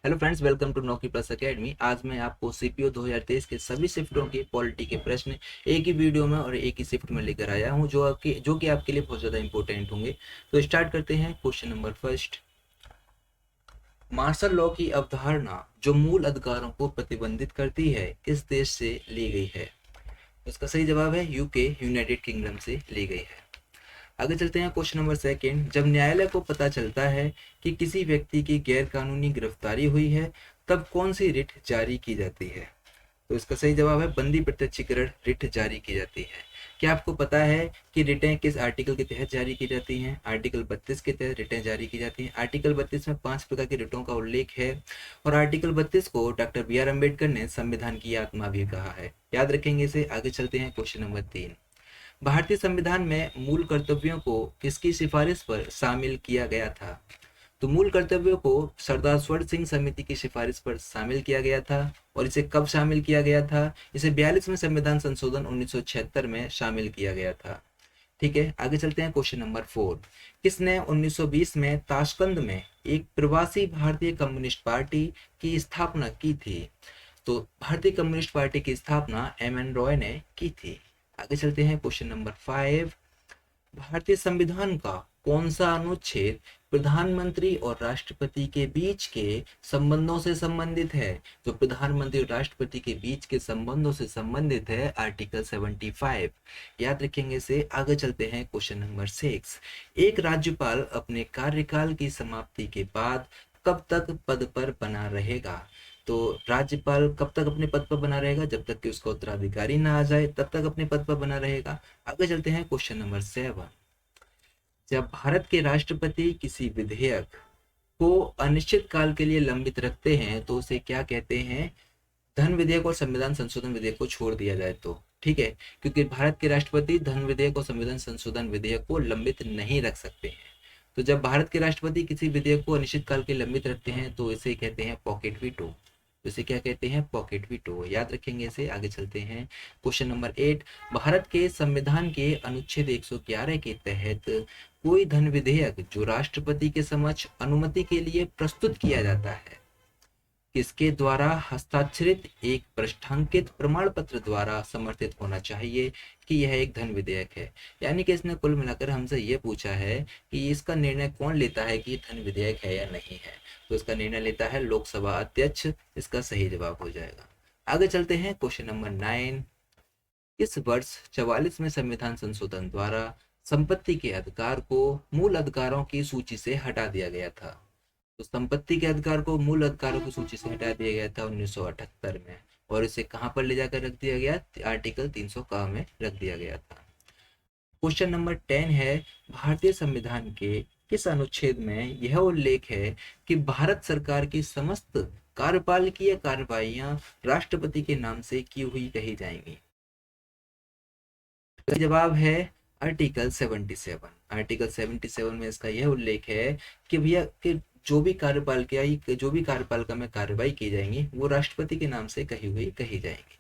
Hello friends, welcome to नौकरी plus academy. आज मैं आपको सीपीओ 2023 के सभी शिफ्टों के पॉलिटी के प्रश्न एक ही वीडियो में और एक ही शिफ्ट में लेकर आया हूं, जो कि आपके लिए बहुत ज़्यादा इंपॉर्टेंट होंगे। तो स्टार्ट करते हैं। Question number first, martial law की अवधारणा जो मूल अधिकारों को प्रतिबंधित करती है किस देश से ली गई है? इसका सही जवाब है यूके, यूनाइटेड किंगडम से ली गई है। आगे चलते हैं। क्वेश्चन नंबर सेकेंड, जब न्यायालय को पता चलता है कि किसी व्यक्ति की गैर कानूनी गिरफ्तारी हुई है तब कौन सी रिट जारी की जाती है? तो इसका सही जवाब है बंदी प्रत्यक्षीकरण रिट जारी की जाती है। क्या आपको पता है कि रिटें किस आर्टिकल के तहत जारी की जाती हैं? आर्टिकल 32 के तहत रिटें जारी की जाती हैं। आर्टिकल 32 में 5 प्रकार की रिटों का उल्लेख है और आर्टिकल 32 को डॉक्टर बी आर अम्बेडकर ने संविधान की आत्मा भी कहा है। याद रखेंगे इसे। आगे चलते हैं। क्वेश्चन नंबर 3, भारतीय संविधान में मूल कर्तव्यों को किसकी सिफारिश पर शामिल किया गया था? तो मूल कर्तव्यों को सरदार स्वर्ण सिंह समिति की सिफारिश पर शामिल किया गया था। और इसे कब शामिल किया गया था? इसे 42वें संविधान संशोधन 1976 में शामिल किया गया था। ठीक है, आगे चलते हैं। क्वेश्चन नंबर 4, किसने 1920 में ताशकंद में एक प्रवासी भारतीय कम्युनिस्ट पार्टी की स्थापना की थी? तो भारतीय कम्युनिस्ट पार्टी की स्थापना एम एन रॉय ने की थी। आगे चलते हैं। क्वेश्चन नंबर 5, भारतीय संविधान का कौन सा अनुच्छेद प्रधानमंत्री और राष्ट्रपति के बीच के संबंधों से संबंधित है? तो प्रधानमंत्री और राष्ट्रपति के बीच के संबंधों से संबंधित है आर्टिकल 75। याद रखेंगे इसे। आगे चलते हैं। क्वेश्चन नंबर 6, एक राज्यपाल अपने कार्यकाल की समाप्ति के बाद कब तक पद पर बना रहेगा? तो राज्यपाल कब तक अपने पद पर बना रहेगा? जब तक कि उसका उत्तराधिकारी ना आ जाए तब तक अपने पद पर बना रहेगा। आगे चलते हैं। क्वेश्चन नंबर 7, जब भारत के राष्ट्रपति किसी विधेयक को अनिश्चित काल के लिए लंबित रखते हैं तो उसे क्या कहते हैं? धन विधेयक और संविधान संशोधन विधेयक को छोड़ दिया जाए तो। ठीक है, क्योंकि भारत के राष्ट्रपति धन विधेयक और संविधान संशोधन विधेयक को लंबित नहीं रख सकते हैं। तो जब भारत के राष्ट्रपति किसी विधेयक को अनिश्चित काल के लंबित रखते हैं तो इसे कहते हैं पॉकेट वीटो। इसे क्या कहते हैं? Pocket veto. याद रखेंगे इसे। आगे चलते हैं। क्वेश्चन नंबर 8, भारत के संविधान के अनुच्छेद 111 के तहत कोई धन विधेयक जो राष्ट्रपति के समक्ष अनुमति के लिए प्रस्तुत किया जाता है किसके द्वारा हस्ताक्षरित एक पृष्ठांकित प्रमाण पत्र द्वारा समर्थित होना चाहिए कि यह एक धन विधेयक है? यानी कि इसने कुल मिलाकर हमसे यह पूछा है कि इसका निर्णय कौन लेता है कि धन विधेयक है या नहीं है। तो इसका निर्णय लेता है लोकसभा अध्यक्ष। इसका सही जवाब हो जाएगा। आगे चलते हैं। क्वेश्चन नंबर 9, इस वर्ष 44वें संविधान संशोधन द्वारा संपत्ति के अधिकार को मूल अधिकारों की सूची से हटा दिया गया था? तो संपत्ति के अधिकार को मूल अधिकारों की सूची से हटा दिया गया था 1978 में। और इसे कहां पर ले जाकर रख दिया गया? आर्टिकल 300 का में रख दिया गया था। क्वेश्चन नंबर 10 है, भारतीय संविधान के किस अनुच्छेद में यह उल्लेख है कि भारत सरकार की समस्त कार्यपालकीय कार्रवाइयां राष्ट्रपति के नाम से की हुई कही जाएंगी? तो जवाब है आर्टिकल 77। आर्टिकल 77 में इसका यह उल्लेख है कि भैया कि जो भी कार्यपालिका में कार्रवाई की जाएंगी वो राष्ट्रपति के नाम से कही हुई कही जाएंगी।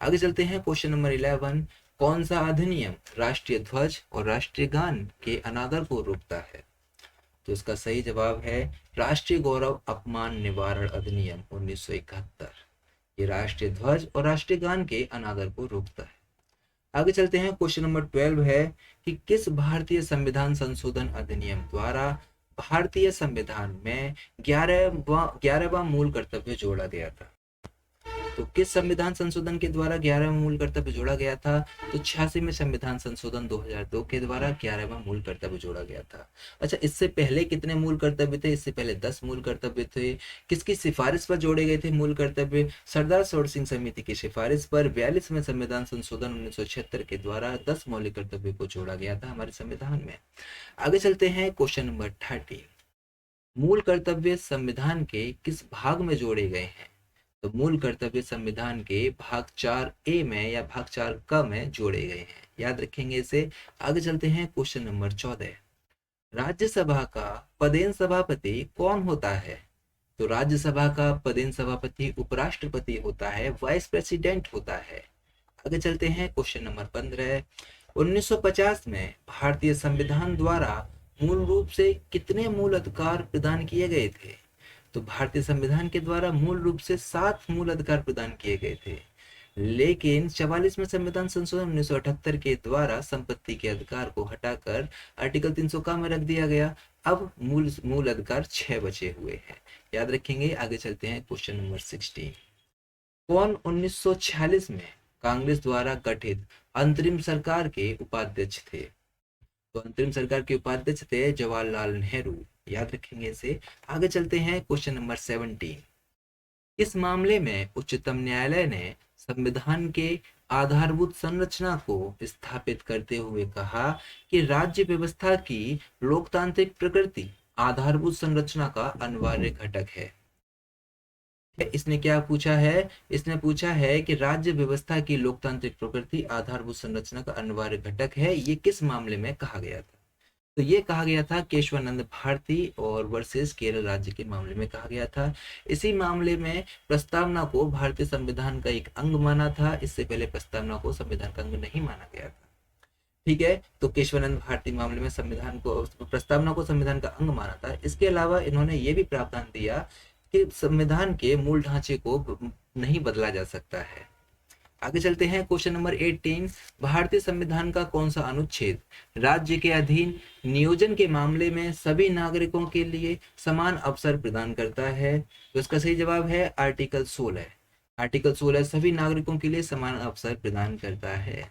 आगे चलते हैं। क्वेश्चन नंबर 11, कौन सा अधिनियम राष्ट्रीय ध्वज और राष्ट्रीय गान के अनादर को रोकता है? तो इसका सही जवाब है राष्ट्रीय गौरव अपमान निवारण अधिनियम 1971। ये राष्ट्रीय ध्वज और राष्ट्रीय गान के अनादर को रोकता है। आगे चलते हैं। क्वेश्चन नंबर 12 है कि किस भारतीय संविधान संशोधन अधिनियम द्वारा भारतीय संविधान में 11वां मूल कर्तव्य जोड़ा गया था? तो किस संविधान संशोधन के द्वारा 11वां मूल कर्तव्य जोड़ा गया था? तो 86 में संविधान संशोधन 2002 के द्वारा 11वां मूल कर्तव्य जोड़ा गया था। अच्छा, इससे पहले कितने मूल कर्तव्य थे? इससे पहले 10 मूल कर्तव्य थे। किसकी सिफारिश पर जोड़े गए थे मूल कर्तव्य? सरदार स्वर्ण सिंह समिति की सिफारिश पर 42वें संविधान संशोधन 1976 के द्वारा 10 मौलिक कर्तव्य को जोड़ा गया था हमारे संविधान में। आगे चलते हैं। क्वेश्चन नंबर 30, मूल कर्तव्य संविधान के किस भाग में जोड़े गए हैं? तो मूल कर्तव्य संविधान के भाग 4A में या भाग 4 क में जोड़े गए हैं। याद रखेंगे इसे। आगे चलते हैं। क्वेश्चन नंबर 14, राज्यसभा का पदेन सभापति कौन होता है? तो राज्यसभा का पदेन सभापति उपराष्ट्रपति होता है, वाइस प्रेसिडेंट होता है। आगे चलते हैं। क्वेश्चन नंबर 15, 1950 में भारतीय संविधान द्वारा मूल रूप से कितने मूल अधिकार प्रदान किए गए थे? तो भारतीय संविधान के द्वारा मूल रूप से 7 मूल अधिकार प्रदान किए गए थे, लेकिन 44वें संविधान संशोधन 1978 के द्वारा संपत्ति के अधिकार को हटाकर आर्टिकल 300 का में रख दिया गया। अब मूल मूल अधिकार 6 बचे हुए हैं, याद रखेंगे। आगे चलते हैं क्वेश्चन नंबर 16। कौन 1946 में कांग्रेस द्वारा गठित अंतरिम सरकार के उपाध्यक्ष थे? तो अंतरिम सरकार के उपाध्यक्ष थे जवाहरलाल नेहरू, याद रखेंगे इसे। आगे चलते हैं क्वेश्चन नंबर 17। इस मामले में उच्चतम न्यायालय ने संविधान के आधारभूत संरचना को स्थापित करते हुए कहा कि राज्य व्यवस्था की लोकतांत्रिक प्रकृति आधारभूत संरचना का अनिवार्य घटक है। इसने क्या पूछा है? इसने पूछा है कि राज्य व्यवस्था की लोकतांत्रिक प्रकृति आधारभूत संरचना का अनिवार्य घटक है, ये किस मामले में कहा गया था? तो ये कहा गया था केशवानंद भारती और वर्सेस केरल राज्य के मामले में कहा गया था। इसी मामले में प्रस्तावना को भारतीय संविधान का एक अंग माना था, इससे पहले प्रस्तावना को संविधान का अंग नहीं माना गया था। ठीक है, तो केशवानंद भारती मामले में संविधान को, प्रस्तावना को संविधान का अंग माना था। इसके अलावा इन्होंने ये भी प्रावधान दिया कि संविधान के मूल ढांचे को नहीं बदला जा सकता है। आगे चलते हैं क्वेश्चन नंबर 18। भारतीय संविधान का कौन सा अनुच्छेद राज्य के अधीन नियोजन के मामले में सभी नागरिकों के लिए समान अवसर प्रदान करता है? तो इसका सही जवाब है आर्टिकल 16। आर्टिकल 16 सभी नागरिकों के लिए समान अवसर प्रदान करता है।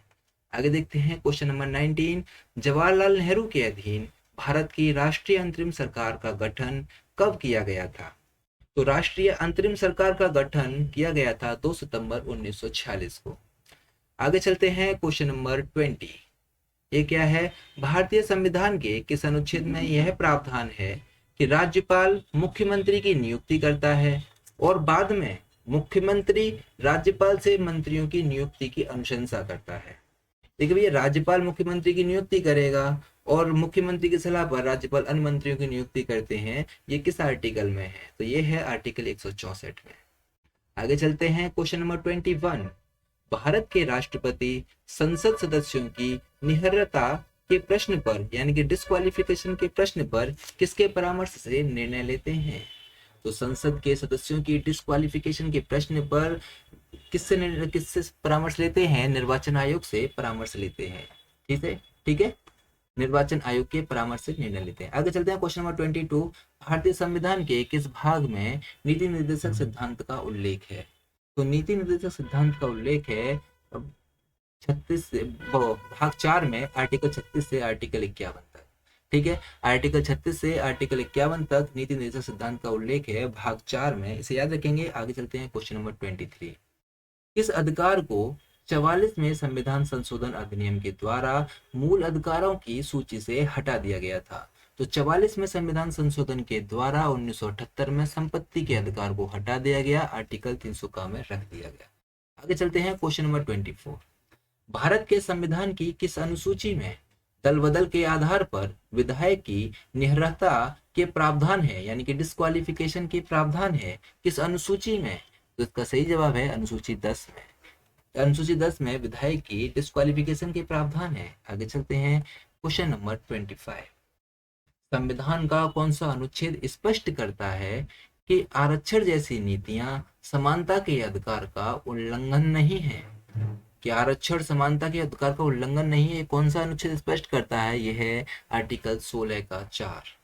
आगे देखते हैं क्वेश्चन नंबर 19। जवाहरलाल नेहरू के अधीन भारत की राष्ट्रीय अंतरिम सरकार का गठन कब किया गया था? तो राष्ट्रीय अंतरिम सरकार का गठन किया गया था 2 सितंबर 1946 को। आगे चलते हैं क्वेश्चन नंबर 20। ये क्या है? भारतीय संविधान के किस अनुच्छेद में यह प्रावधान है कि राज्यपाल मुख्यमंत्री की नियुक्ति करता है और बाद में मुख्यमंत्री राज्यपाल से मंत्रियों की नियुक्ति की अनुशंसा करता है? देखिए भैया, राज्यपाल मुख्यमंत्री की नियुक्ति करेगा और मुख्यमंत्री की सलाह पर राज्यपाल अन्य मंत्रियों की नियुक्ति करते हैं। ये किस आर्टिकल में है? तो ये है आर्टिकल 164 में। आगे चलते हैं क्वेश्चन नंबर 21। भारत के राष्ट्रपति संसद सदस्यों की निहर्ता के प्रश्न पर, यानी कि डिस्क्वालिफिकेशन के प्रश्न पर किसके परामर्श से निर्णय लेते हैं? तो संसद के सदस्यों की डिस्क्वालिफिकेशन के प्रश्न पर किससे परामर्श लेते हैं? निर्वाचन आयोग से परामर्श लेते हैं। ठीक है, निर्वाचन आयोग के परामर्श से निर्णय लेते हैं। आगे चलते हैं क्वेश्चन नंबर 22। भारतीय संविधान के किस भाग में नीति निर्देशक सिद्धांत का उल्लेख है? तो नीति निर्देशक सिद्धांत का उल्लेख है 36 से भाग 4 में आर्टिकल 36 से आर्टिकल 51 तक। ठीक है, आर्टिकल 36 से आर्टिकल 51 तक नीति निर्देशक सिद्धांत का उल्लेख है भाग 4 में, इसे याद रखेंगे। आगे चलते हैं क्वेश्चन नंबर 23। किस अधिकार को 44वें संविधान संशोधन अधिनियम के द्वारा मूल अधिकारों की सूची से हटा दिया गया था? तो 44वें संविधान संशोधन के द्वारा 1978 में संपत्ति के अधिकार को हटा दिया गया, आर्टिकल 300 का में रख दिया गया। आगे चलते हैं क्वेश्चन नंबर 24। भारत के संविधान की किस अनुसूची में दल बदल के आधार पर विधायक की निहर्ता के प्रावधान है, यानी कि डिस्क्वालिफिकेशन के प्रावधान है? किस अनुसूची में? तो इसका सही जवाब है अनुसूची 10 में। अनुसूची 10 में विधायक की डिस्क्वालिफिकेशन के प्रावधान है। आगे चलते हैं क्वेश्चन नंबर 25। संविधान का कौन सा अनुच्छेद स्पष्ट करता है कि आरक्षण जैसी नीतियां समानता के अधिकार का उल्लंघन नहीं है? कि आरक्षण समानता के अधिकार का उल्लंघन नहीं है, कौन सा अनुच्छेद स्पष्ट करता है? यह है आर्टिकल 16 का 4।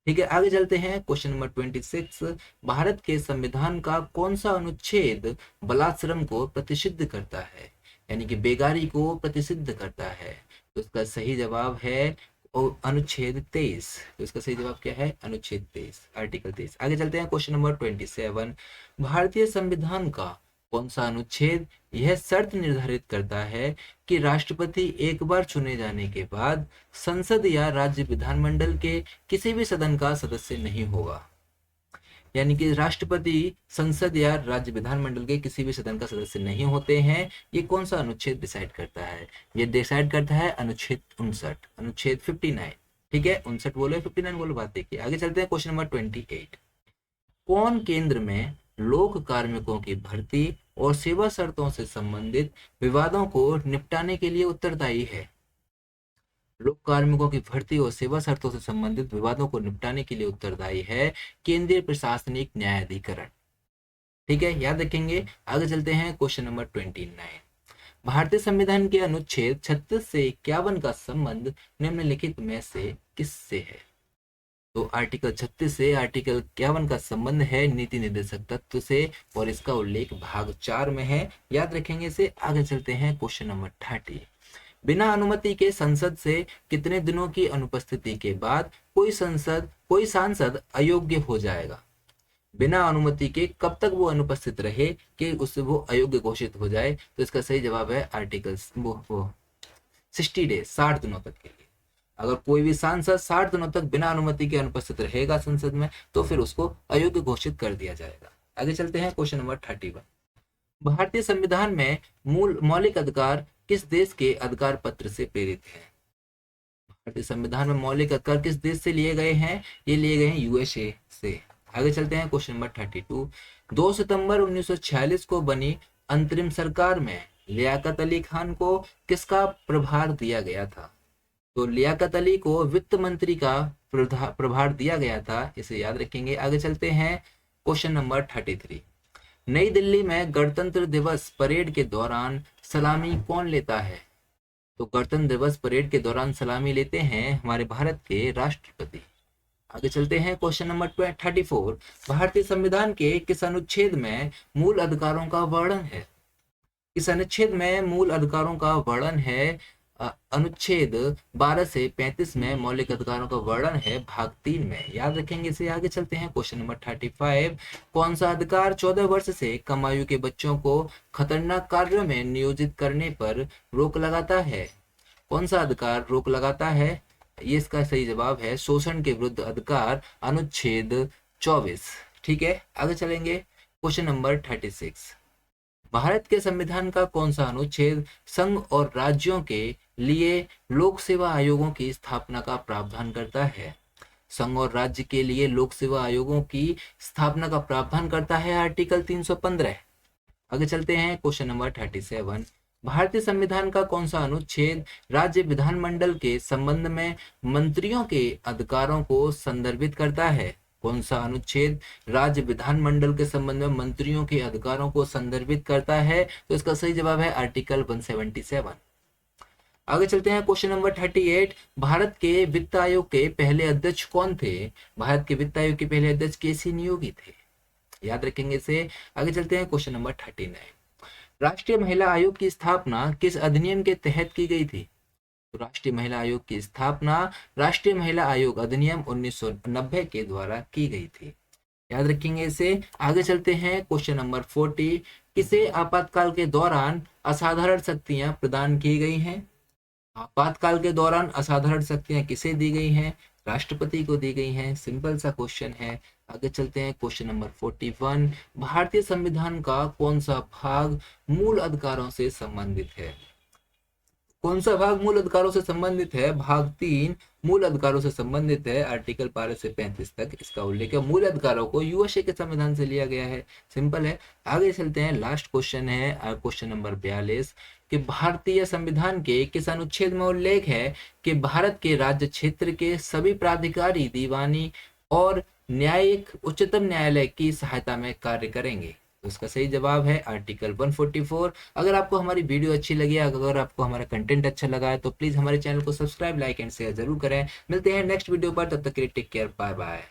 ठीक है, आगे चलते हैं क्वेश्चन नंबर 26। भारत के संविधान का कौन सा अनुच्छेद बलात्श्रम को प्रतिषिद्ध करता है, यानी कि बेगारी को प्रतिषिद्ध करता है? तो इसका सही जवाब है अनुच्छेद 23। तो इसका सही जवाब क्या है? अनुच्छेद 23, आर्टिकल 23। आगे चलते हैं क्वेश्चन नंबर 27। भारतीय संविधान का कौन सा अनुच्छेद यह शर्त निर्धारित करता है कि राष्ट्रपति एक बार चुने जाने के बाद संसद या राज्य विधानमंडल के किसी भी सदन का सदस्य नहीं होगा? यानी कि राष्ट्रपति संसद या राज्य विधानमंडल के किसी भी सदन का सदस्य नहीं होते हैं। ये कौन सा अनुच्छेद डिसाइड करता है? ये डिसाइड करता है अनुच्छेद 59, अनुच्छेद 59। ठीक है, 59 बोलो 59 बोलो, बात देखिए। आगे चलते हैं क्वेश्चन नंबर 28। कौन केंद्र में लोक कार्मिकों की भर्ती और सेवा शर्तों से संबंधित विवादों को निपटाने के लिए उत्तरदायी है? लोक कार्मिकों की भर्ती और सेवा शर्तों से संबंधित विवादों को निपटाने के लिए उत्तरदायी है केंद्रीय प्रशासनिक न्यायाधिकरण। ठीक है, याद रखेंगे। आगे चलते हैं क्वेश्चन नंबर 29। भारतीय संविधान के अनुच्छेद 36 से 51 का संबंध निम्नलिखित में से किससे है? तो आर्टिकल 36 से आर्टिकल 51 का संबंध है नीति निर्देशक तत्व से, और इसका उल्लेख भाग 4 में है। याद रखेंगे इसे। आगे चलते हैं क्वेश्चन नंबर 30। बिना अनुमति के संसद से कितने दिनों की अनुपस्थिति के बाद कोई सांसद अयोग्य हो जाएगा? बिना अनुमति के कब तक वो अनुपस्थित रहे कि उससे वो अयोग्य घोषित हो जाए? तो इसका सही जवाब है आर्टिकल 60 डेज, 60 दिनों तक के लिए। अगर कोई भी सांसद 60 दिनों तक बिना अनुमति के अनुपस्थित रहेगा संसद में, तो फिर उसको अयोग्य घोषित कर दिया जाएगा। आगे चलते हैं क्वेश्चन नंबर 31। भारतीय संविधान में मूल मौलिक अधिकार किस देश के अधिकार पत्र से प्रेरित है? भारतीय संविधान में मौलिक अधिकार किस देश से लिए गए हैं? ये लिए गए हैं यूएसए से। आगे चलते हैं क्वेश्चन नंबर 32। 2 सितंबर 1946 को बनी अंतरिम सरकार में लियाकत अली खान को किसका प्रभार दिया गया था? तो लियाकत अली को वित्त मंत्री का प्रभार दिया गया था, इसे याद रखेंगे। आगे चलते हैं क्वेश्चन नंबर 33। नई दिल्ली में गणतंत्र दिवस परेड के दौरान सलामी कौन लेता है? तो गणतंत्र दिवस परेड के दौरान सलामी लेते हैं हमारे भारत के राष्ट्रपति। आगे चलते हैं क्वेश्चन नंबर 34। भारतीय संविधान के किस अनुच्छेद में मूल अधिकारों का वर्णन है? इस अनुच्छेद में मूल अधिकारों का वर्णन है अनुच्छेद 12 से 35 में मौलिक अधिकारों का वर्णन है भाग 3 में। याद रखेंगे इसे। आगे चलते हैं क्वेश्चन नंबर 35। कौन सा अधिकार 14 वर्ष से कम आयु के बच्चों को खतरनाक कार्यों में नियोजित करने पर रोक लगाता है? कौन सा अधिकार रोक लगाता है? ये इसका सही जवाब है शोषण के विरुद्ध अधिकार, अनुच्छेद 24। ठीक है, आगे चलेंगे क्वेश्चन नंबर 36। भारत के संविधान का कौन सा अनुच्छेद संघ और राज्यों के लिए लोक सेवा आयोगों की स्थापना का प्रावधान करता है? संघ और राज्य के लिए लोक सेवा आयोगों की स्थापना का प्रावधान करता है आर्टिकल 315। आगे चलते हैं क्वेश्चन नंबर 37। भारतीय संविधान का कौन सा अनुच्छेद राज्य विधानमंडल के संबंध में मंत्रियों के अधिकारों को संदर्भित करता है? कौन सा अनुच्छेद राज्य विधानमंडल के संबंध में मंत्रियों के अधिकारों को संदर्भित करता है? तो इसका सही जवाब है आर्टिकल 177। आगे चलते हैं क्वेश्चन नंबर 38। भारत के वित्त आयोग के पहले अध्यक्ष कौन थे? भारत के वित्त आयोग के पहले अध्यक्ष केसी नियोगी थे। याद रखेंगे इसे। आगे चलते हैं क्वेश्चन नंबर 39। राष्ट्रीय महिला आयोग की स्थापना किस अधिनियम के तहत की गई थी? तो राष्ट्रीय महिला आयोग की स्थापना राष्ट्रीय महिला आयोग अधिनियम 1990 के द्वारा की गई थी। याद रखेंगे इसे। आगे चलते हैं क्वेश्चन नंबर 40। किसे आपातकाल के दौरान असाधारण शक्तियां प्रदान की गई हैं? आपातकाल के दौरान असाधारण शक्तियां किसे दी गई हैं? राष्ट्रपति को दी गई हैं। सिंपल सा क्वेश्चन है। आगे चलते हैं क्वेश्चन नंबर 41। भारतीय संविधान का कौन सा भाग मूल अधिकारों से संबंधित है? कौन सा भाग मूल अधिकारों से संबंधित है? भाग 3 मूल अधिकारों से संबंधित है। आर्टिकल 12 से 35 तक इसका उल्लेख है। मूल अधिकारों को यूएसए के संविधान से लिया गया है। सिंपल है। आगे चलते हैं। लास्ट क्वेश्चन है क्वेश्चन नंबर 42 कि भारतीय संविधान के किस अनुच्छेद में उल्लेख है कि भारत के राज्य क्षेत्र के सभी प्राधिकारी दीवानी और न्यायिक उच्चतम न्यायालय की सहायता में कार्य करेंगे? तो इसका सही जवाब है आर्टिकल 144। अगर आपको हमारी वीडियो अच्छी लगी, अगर आपको हमारा कंटेंट अच्छा लगा है, तो प्लीज हमारे चैनल को सब्सक्राइब, लाइक एंड शेयर जरूर करें। मिलते हैं नेक्स्ट वीडियो पर, तब तक के लिए टेक केयर, बाय बाय।